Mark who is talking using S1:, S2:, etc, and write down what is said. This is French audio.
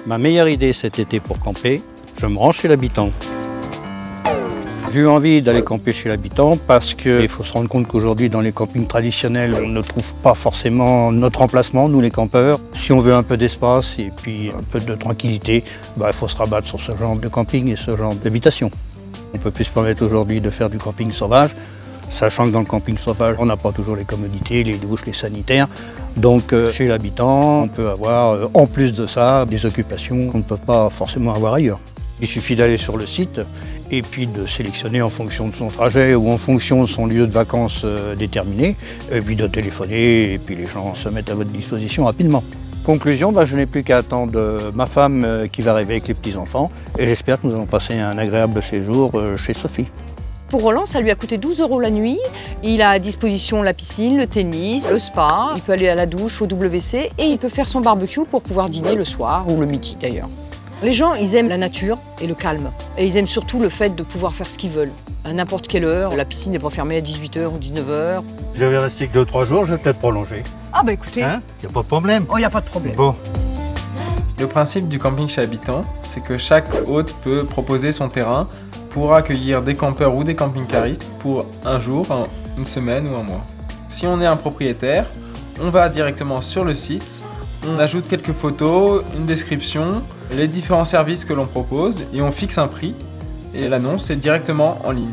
S1: Ma meilleure idée cet été pour camper, je me rends chez l'habitant. J'ai eu envie d'aller camper chez l'habitant parce qu'il faut se rendre compte qu'aujourd'hui dans les campings traditionnels, on ne trouve pas forcément notre emplacement, nous les campeurs. Si on veut un peu d'espace et puis un peu de tranquillité, il faut se rabattre sur ce genre de camping et ce genre d'habitation. On peut plus se permettre aujourd'hui de faire du camping sauvage, sachant que dans le camping sauvage, on n'a pas toujours les commodités, les douches, les sanitaires. Donc chez l'habitant, on peut avoir en plus de ça des occupations qu'on ne peut pas forcément avoir ailleurs. Il suffit d'aller sur le site et puis de sélectionner en fonction de son trajet ou en fonction de son lieu de vacances déterminé, et puis de téléphoner et puis les gens se mettent à votre disposition rapidement. Conclusion, je n'ai plus qu'à attendre ma femme qui va arriver avec les petits-enfants et j'espère que nous allons passer un agréable séjour chez Sophie.
S2: Pour Roland, ça lui a coûté 12 € la nuit. Il a à disposition la piscine, le tennis, le spa. Il peut aller à la douche, au WC et il peut faire son barbecue pour pouvoir dîner le soir ou le midi d'ailleurs. Les gens, ils aiment la nature et le calme. Et ils aiment surtout le fait de pouvoir faire ce qu'ils veulent. À n'importe quelle heure. La piscine n'est pas fermée à 18 h ou 19 h.
S1: Je vais rester que 2-3 jours, je vais peut-être prolonger.
S2: Ah écoutez.
S1: Il n'y a pas de problème.
S2: Oh, il n'y a pas de problème.
S1: Bon.
S3: Le principe du camping chez Habitant, c'est que chaque hôte peut proposer son terrain pour accueillir des campeurs ou des camping-caristes pour un jour, une semaine ou un mois. Si on est un propriétaire, on va directement sur le site, on ajoute quelques photos, une description, les différents services que l'on propose et on fixe un prix et l'annonce est directement en ligne.